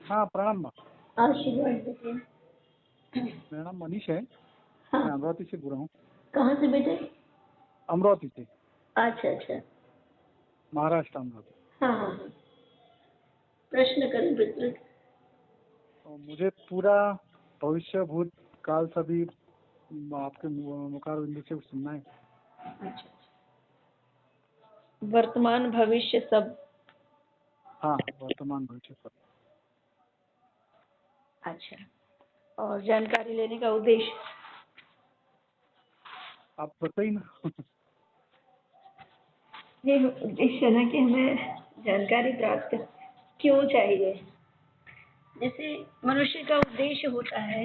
हाँ प्रणाम माँ। आशीर्वाद बेटे। मेरा नाम मनीष है। हाँ। मैं अमरावती से बोल रहा हूँ। कहाँ से बेटे? अमरावती से, अच्छा अच्छा। महाराष्ट्र अमरावती। हाँ हाँ हाँ। प्रश्न करें बेटे। तो मुझे पूरा भविष्य भूत काल सभी आपके मुखार बिंदु से सुनना है। अच्छा। वर्तमान भविष्य सब। हाँ, वर्तमान भविष्य सब। अच्छा। और जानकारी लेने का उद्देश्य? आप बताइए ना। ये उद्देश्य है ना कि हमें जानकारी प्राप्त क्यों चाहिए। जैसे मनुष्य का उद्देश्य होता है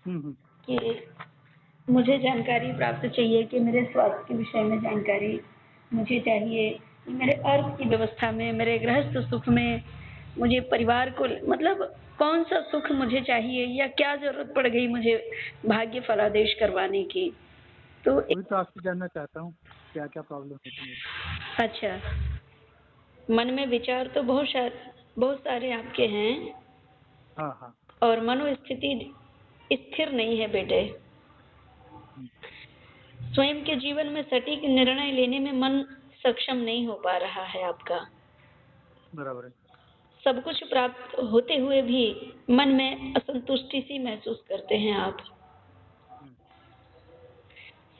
कि मुझे जानकारी प्राप्त चाहिए, कि मेरे स्वास्थ्य के विषय में जानकारी मुझे चाहिए, मेरे अर्थ की व्यवस्था में, मेरे गृहस्थ सुख में, मुझे परिवार को मतलब कौन सा सुख मुझे चाहिए या क्या जरूरत पड़ गई मुझे भाग्य फलादेश करवाने की। तो वही तो आपसे जानना चाहता हूँ, क्या क्या प्रॉब्लम होती है। अच्छा, मन में विचार तो बहुत सारे आपके हैं। हाँ हाँ। और मनोस्थिति स्थिर नहीं है बेटे। स्वयं के जीवन में सटीक निर्णय लेने में मन सक्षम नहीं हो पा रहा है आपका। बराबर है। सब कुछ प्राप्त होते हुए भी मन में असंतुष्टि सी महसूस करते हैं आप।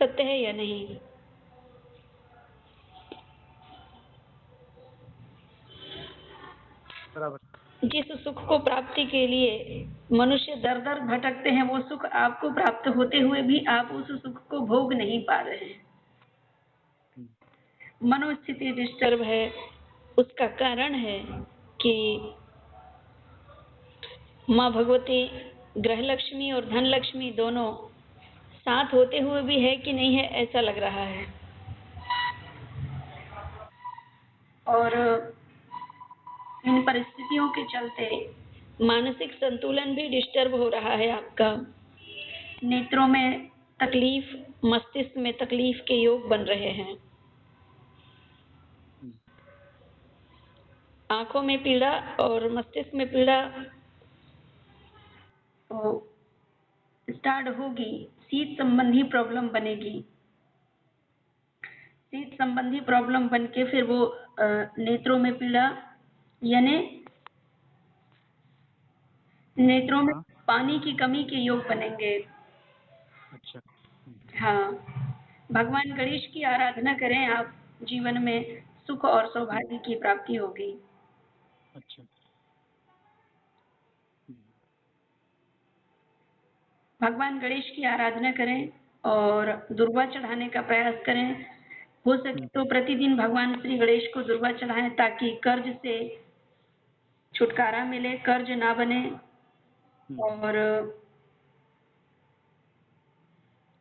सत्य है या नहीं? बराबर। जिस सुख को प्राप्ति के लिए मनुष्य दर दर भटकते हैं, वो सुख आपको प्राप्त होते हुए भी आप उस सुख को भोग नहीं पा रहे हैं। मनोस्थिति डिस्टर्ब है। उसका कारण है कि माँ भगवती ग्रह लक्ष्मी और धन लक्ष्मी दोनों साथ होते हुए भी है कि नहीं है, ऐसा लग रहा है। और इन परिस्थितियों के चलते मानसिक संतुलन भी डिस्टर्ब हो रहा है आपका। नेत्रों में तकलीफ, मस्तिष्क में तकलीफ के योग बन रहे हैं। आंखों में पीड़ा और मस्तिष्क में पीड़ा तो स्टार्ट होगी। शीत संबंधी प्रॉब्लम बनेगी। शीत संबंधी प्रॉब्लम बन के फिर वो नेत्रों में पीड़ा, यानी नेत्रों में पानी की कमी के योग बनेंगे। अच्छा। हाँ, भगवान गणेश की आराधना करें आप, जीवन में सुख और सौभाग्य की प्राप्ति होगी। अच्छा। भगवान गणेश की आराधना करें और दुर्वा चढ़ाने का प्रयास करें। हो सके तो प्रतिदिन भगवान श्री गणेश को दुर्वा चढ़ाएं, ताकि कर्ज से छुटकारा मिले, कर्ज ना बने और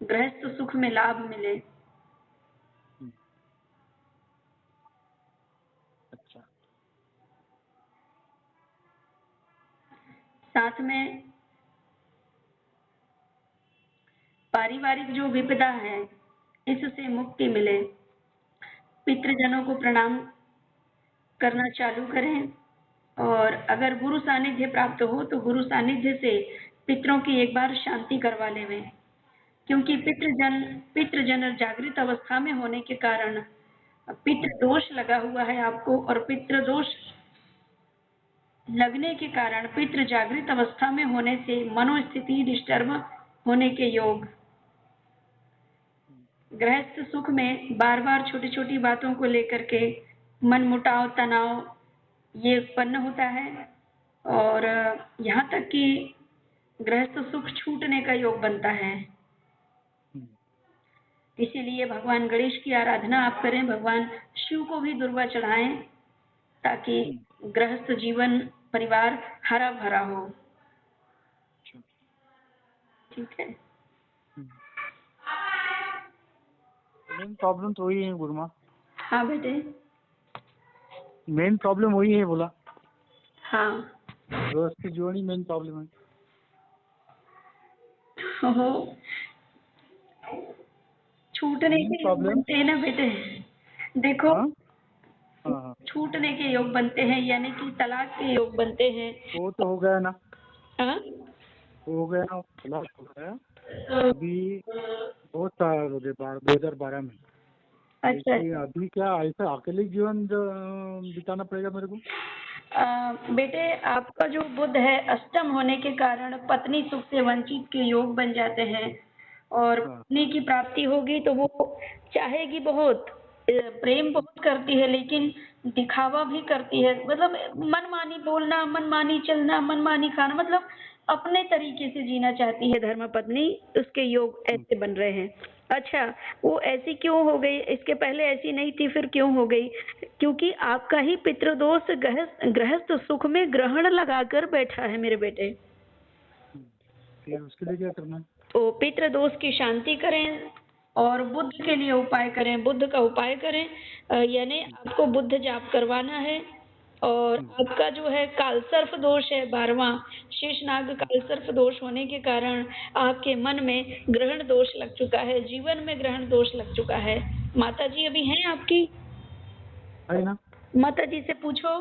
गृहस्थ सुख में लाभ मिले। अच्छा। साथ में पारिवारिक जो विपदा है, इससे मुक्ति मिले। पितृजनों को प्रणाम करना चालू करें और अगर गुरु सानिध्य प्राप्त हो तो गुरु सानिध्य से पितरों की एक बार शांति करवा लेवें, क्योंकि पितृजन जागृत अवस्था में होने के कारण पितृ दोष लगा हुआ है आपको, और पितृ दोष लगने के कारण पितृ जागृत अवस्था में होने से मनोस्थिति डिस्टर्ब होने के योग। गृहस्थ सुख में बार बार छोटी छोटी बातों को लेकर के मन मुटाव, तनाव ये उत्पन्न होता है और यहाँ तक कि गृहस्थ सुख छूटने का योग बनता है। इसीलिए भगवान गणेश की आराधना आप करें, भगवान शिव को भी दुर्वा चढ़ाएं, ताकि गृहस्थ जीवन परिवार हरा भरा हो। ठीक है। मेन प्रॉब्लम तो वही है गुरु माँ। हाँ बेटे। मेन प्रॉब्लम वही है बोला। हाँ, गृहस्थ जीवन ही मेन प्रॉब्लम है। हो छूटने के लिए बनते हैं ना बेटे। देखो, हाँ हाँ। छूटने के योग बनते हैं, यानी कि तलाक के योग बनते हैं। वो तो हो गया ना, हाँ, हो गया ना, तलाक हो गया अभी बहुत साल हो गए, 2012 में। अच्छा लेकिन अच्छा। अभी क्या ऐसा अकेले जीवन बिताना पड़ेगा मेरे को? बेटे, आपका जो बुध है अष्टम होने के कारण पत्नी सुख से वंचित के योग बन जाते हैं, और हाँ पत्नी की प्राप्ति होगी तो वो चाहेगी बहुत, प्रेम बहुत करती है, लेकिन दिखावा भी करती है। मतलब मनमानी बोलना, मनमानी चलना, मनमानी खाना, मतलब अपने तरीके से जीना चाहती है धर्म पत्नी। उसके योग ऐसे बन रहे हैं। अच्छा, वो ऐसी क्यों हो गई? इसके पहले ऐसी नहीं थी, फिर क्यों हो गई? क्योंकि आपका ही पितृदोष गृहस्थ सुख में ग्रहण लगाकर बैठा है मेरे बेटे। फिर उसके लिए क्या करना है? तो पितृदोष की शांति करें और बुद्ध के लिए उपाय करें, बुद्ध का उपाय करें। यानी आपको बुद्ध जाप करवाना है। और आपका जो है कालसर्प दोष है 12वां, शेषनाग कालसर्प दोष होने के कारण आपके मन में ग्रहण दोष लग चुका है, जीवन में ग्रहण दोष लग चुका है। माता जी अभी हैं आपकी? है ना? माता जी से पूछो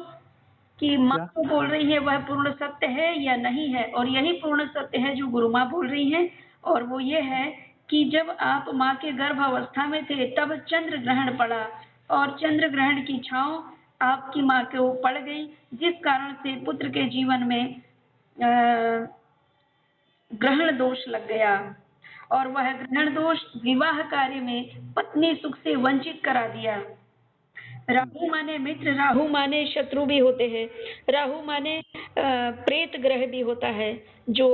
कि माँ क्या? जो बोल रही है वह पूर्ण सत्य है या नहीं है, और यही पूर्ण सत्य है जो गुरु माँ बोल रही है। और वो ये है कि जब आप माँ के गर्भ अवस्था में थे तब चंद्र ग्रहण पड़ा, और चंद्र ग्रहण की छांव आपकी माँ को पड़ गई, जिस कारण से पुत्र के जीवन में ग्रहण दोष लग गया। और वह ग्रहण दोष विवाह कार्य में पत्नी सुख से वंचित करा दिया। राहु माने मित्र, राहु माने शत्रु भी होते हैं, राहु माने प्रेत ग्रह भी होता है, जो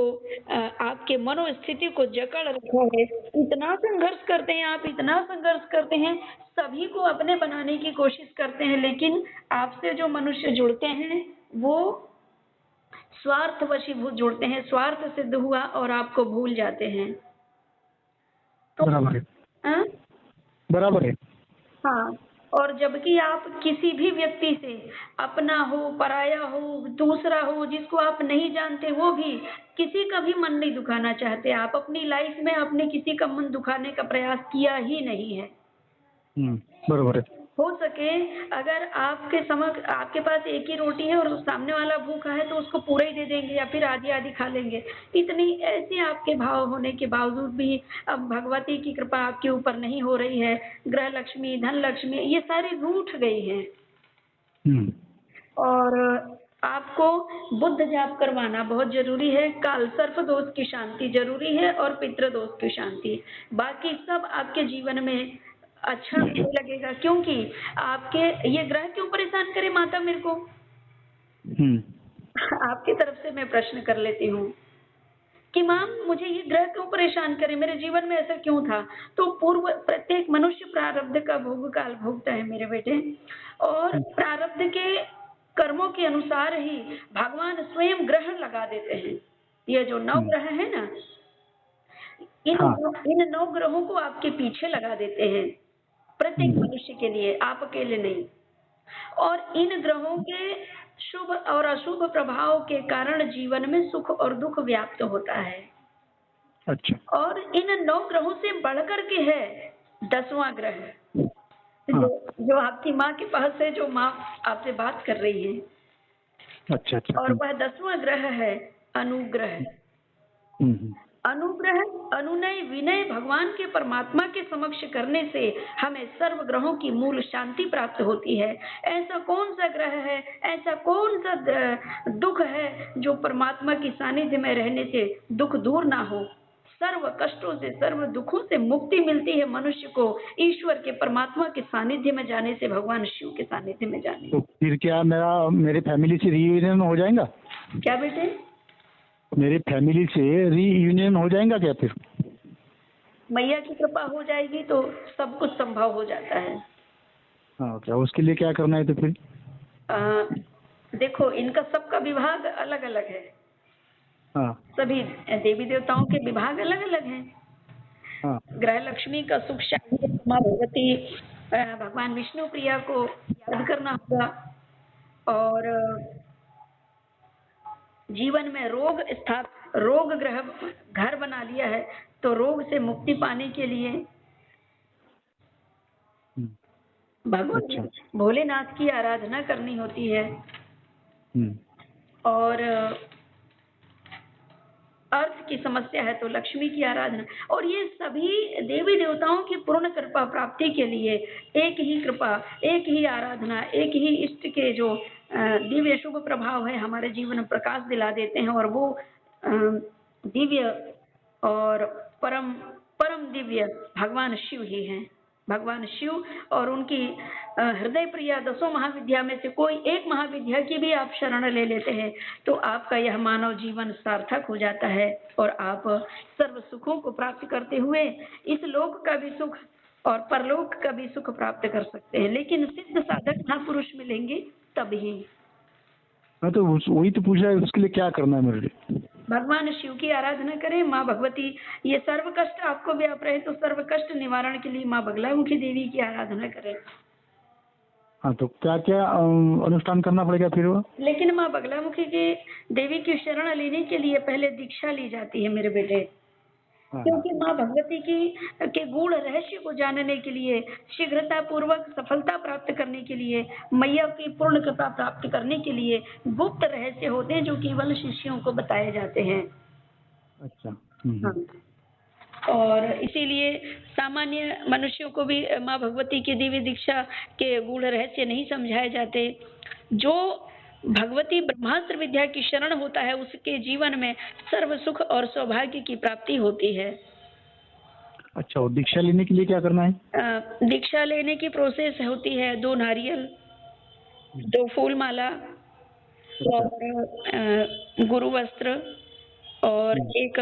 आपके मनोस्थिति को जकड़ रखा है। इतना संघर्ष करते हैं आप, इतना संघर्ष करते हैं, सभी को अपने बनाने की कोशिश करते हैं, लेकिन आपसे जो मनुष्य जुड़ते हैं वो स्वार्थ वशीभूत जुड़ते हैं, स्वार्थ सिद्ध हुआ और आपको भूल जाते हैं। तो बराबर है, हाँ? बराबर है। हाँ, और जबकि आप किसी भी व्यक्ति से, अपना हो, पराया हो, दूसरा हो, जिसको आप नहीं जानते, वो भी किसी का भी मन नहीं दुखाना चाहते। आप अपनी लाइफ में आपने किसी का मन दुखाने का प्रयास किया ही नहीं है। बराबर है। हो सके अगर आपके समक्ष आपके पास एक ही रोटी है और सामने वाला भूखा है तो उसको पूरा ही दे देंगे या फिर आधी आधी खा लेंगे। इतनी ऐसे आपके भाव होने के बावजूद भी अब भगवती की कृपा आपके ऊपर नहीं हो रही है। ग्रह लक्ष्मी, धन लक्ष्मी, ये सारी रूठ गई हैं। और आपको बुद्ध जाप करवाना बहुत जरूरी है। काल सर्प दोष की शांति जरूरी है और पितृ दोष की शांति। बाकी सब आपके जीवन में अच्छा नहीं लगेगा, क्योंकि आपके ये ग्रह क्यों परेशान करे माता मेरे को? आपकी तरफ से मैं प्रश्न कर लेती हूँ कि माँ मुझे ये ग्रह क्यों परेशान करे, मेरे जीवन में ऐसा क्यों था? तो पूर्व प्रत्येक मनुष्य प्रारब्ध का भोग काल भोगता है मेरे बेटे, और प्रारब्ध के कर्मों के अनुसार ही भगवान स्वयं ग्रहण लगा देते हैं। ये जो 9 ग्रह है ना, इन 9 ग्रहों को आपके पीछे लगा देते हैं, प्रत्येक मनुष्य के लिए, आप अकेले नहीं। और इन ग्रहों के शुभ और अशुभ प्रभाव के कारण जीवन में सुख और दुख व्याप्त होता है। अच्छा। और इन 9 ग्रहों से बढ़कर के है 10वां ग्रह, जो आपकी माँ के पास है, जो माँ आपसे बात कर रही है। अच्छा अच्छा। और वह 10वां ग्रह है अनुग्रह। अनुग्रह, अनुनय, विनय भगवान के परमात्मा के समक्ष करने से हमें सर्व ग्रहों की मूल शांति प्राप्त होती है। ऐसा कौन सा ग्रह है, ऐसा कौन सा दुख है जो परमात्मा की सानिध्य में रहने से दुख दूर ना हो? सर्व कष्टों से, सर्व दुखों से मुक्ति मिलती है मनुष्य को ईश्वर के, परमात्मा के सानिध्य में जाने से, भगवान शिव के सानिध्य में जाने। तो फिर क्या मेरे फैमिली से रीयूनियन हो जाएगा? क्या बेटे? मेरी फैमिली से रीयूनियन हो जाएगा क्या फिर? मैया की कृपा हो जाएगी तो सब कुछ संभव हो जाता है। हाँ, क्या उसके लिए क्या करना है तो फिर? देखो, इनका सबका विभाग अलग अलग है। हाँ। सभी देवी देवताओं के विभाग अलग अलग हैं। हाँ। ग्रह लक्ष्मी का सुख शांति, माँ भगवती, भगवान विष्णु प्रिया को याद करना होगा। और जीवन में रोग ग्रह घर बना लिया है, तो रोग से मुक्ति पाने के लिए भगवान भोलेनाथ की आराधना करनी होती है और अर्थ की समस्या है तो लक्ष्मी की आराधना। और ये सभी देवी देवताओं की पूर्ण कृपा प्राप्ति के लिए एक ही कृपा, एक ही आराधना, एक ही इष्ट के जो दिव्य शुभ प्रभाव है हमारे जीवन में प्रकाश दिला देते हैं। और वो दिव्य और परम परम दिव्य भगवान शिव ही हैं। भगवान शिव और उनकी हृदय प्रिया 10 महाविद्या में से कोई एक महाविद्या की भी आप शरण ले लेते हैं तो आपका यह मानव जीवन सार्थक हो जाता है और आप सर्व सुखों को प्राप्त करते हुए इस लोक का भी सुख और परलोक का भी सुख प्राप्त कर सकते हैं। लेकिन सिद्ध साधक महापुरुष मिलेंगे तभी। हाँ तो वही तो पूछा है, उसके लिए क्या करना है मेरे लिए? भगवान शिव की आराधना करें। माँ भगवती, ये सर्व कष्ट आपको व्याप रहे तो सर्व कष्ट निवारण के लिए माँ बगलामुखी देवी की आराधना करें। हाँ तो क्या क्या अनुष्ठान करना पड़ेगा फिर वो? लेकिन माँ बगलामुखी की देवी की शरण लेने के लिए पहले दीक्षा ली जाती है मेरे बेटे। क्योंकि माँ भगवती के गूढ़ रहस्य को जानने के लिए, शीघ्रता पूर्वक सफलता प्राप्त करने के लिए, मैया की पूर्ण कृपा प्राप्त करने के लिए गुप्त रहस्य होते हैं जो केवल शिष्यों को बताए जाते हैं। अच्छा। हाँ। और इसीलिए सामान्य मनुष्यों को भी माँ भगवती की दिव्य दीक्षा के गूढ़ रहस्य नहीं समझाए जाते। जो भगवती ब्रह्मास्त्र विद्या की शरण होता है उसके जीवन में सर्व सुख और सौभाग्य की प्राप्ति होती है। अच्छा, और दीक्षा लेने के लिए क्या करना है? दीक्षा लेने की प्रोसेस होती है 2 नारियल, 2 फूल माला और गुरु वस्त्र और एक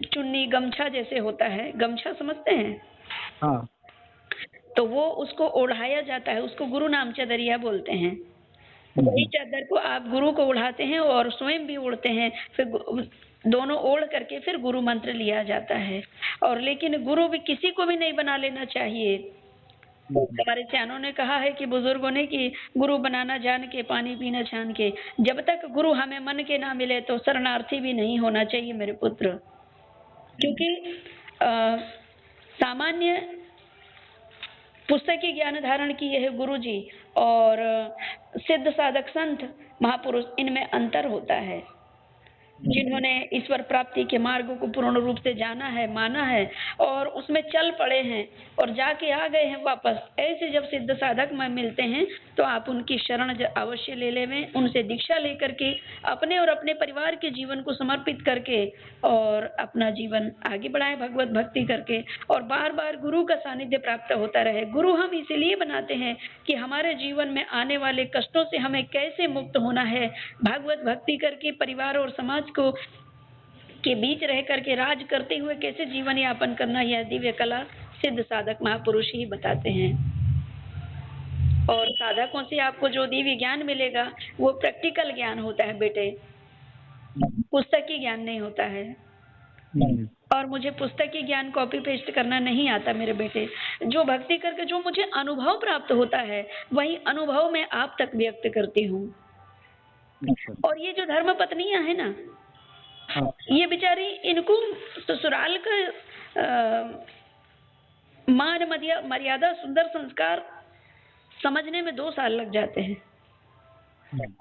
चुन्नी, गमछा जैसे होता है, गमछा समझते हैं? हाँ। तो वो उसको ओढ़ाया जाता है, उसको गुरु नाम चदरिया बोलते हैं। वही चादर को आप गुरु को ओढ़ाते हैं और स्वयं भी ओढ़ते हैं, फिर दोनों ओढ़ करके फिर गुरु मंत्र लिया जाता है। और लेकिन गुरु भी किसी को भी नहीं बना लेना चाहिए। हमारे चानों ने कहा है कि बुजुर्गों ने कि गुरु बनाना जान के, पानी पीना छान के। जब तक गुरु हमें मन के ना मिले तो शरणार्थी भी नहीं होना चाहिए मेरे पुत्र। क्योंकि सामान्य पुस्तकी ज्ञान धारण किए है गुरु जी और सिद्ध साधक संत महापुरुष, इनमें अंतर होता है। जिन्होंने ईश्वर प्राप्ति के मार्ग को पूर्ण रूप से जाना है, माना है और उसमें चल पड़े हैं और जाके आ गए हैं वापस, ऐसे जब सिद्ध साधक में मिलते हैं तो आप उनकी शरण अवश्य ले लेवें। उनसे दीक्षा लेकर के अपने और अपने परिवार के जीवन को समर्पित करके और अपना जीवन आगे बढ़ाएं भगवत भक्ति करके और बार बार गुरु का सानिध्य प्राप्त होता रहे। गुरु हम इसीलिए बनाते हैं कि हमारे जीवन में आने वाले कष्टों से हमें कैसे मुक्त होना है, भागवत भक्ति करके परिवार और समाज को के बीच रह करके राज करते हुए कैसे जीवन यापन करना, यह दिव्य कला सिद्ध साधक महापुरुष ही बताते हैं। और साधकों से आपको जो दिव्य ज्ञान मिलेगा वो प्रैक्टिकल ज्ञान होता है बेटे, पुस्तकी ज्ञान नहीं होता है। और मुझे पुस्तकी ज्ञान कॉपी पेस्ट करना नहीं आता मेरे बेटे। जो भक्ति करके जो मुझे अनुभव प्राप्त होता है वही अनुभव मैं आप तक व्यक्त करती हूँ। और ये जो धर्म पत्नियां है ना, ये बेचारी, इनको ससुराल का मान मर्यादा सुंदर संस्कार समझने में 2 साल लग जाते हैं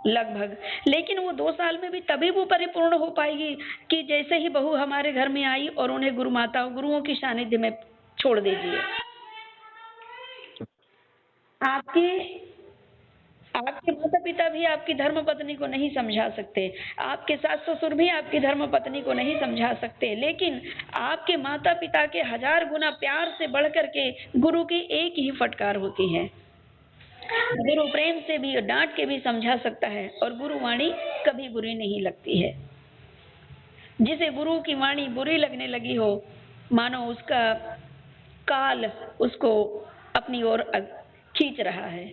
लगभग। लेकिन वो 2 साल में भी तभी वो परिपूर्ण हो पाएगी कि जैसे ही बहू हमारे घर में आई और उन्हें गुरु माता गुरुओं की सानिध्य में छोड़ दीजिए। आपके माता पिता भी आपकी धर्म पत्नी को नहीं समझा सकते, आपके सास ससुर भी आपकी धर्म पत्नी को नहीं समझा सकते, लेकिन आपके माता पिता के 1000 गुना प्यार से बढ़कर के गुरु की एक ही फटकार होती है। गुरु प्रेम से भी, डांट के भी समझा सकता है और गुरु वाणी कभी बुरी नहीं लगती है। जिसे गुरु की वाणी बुरी लगने लगी हो, मानो उसका काल उसको अपनी ओर खींच रहा है।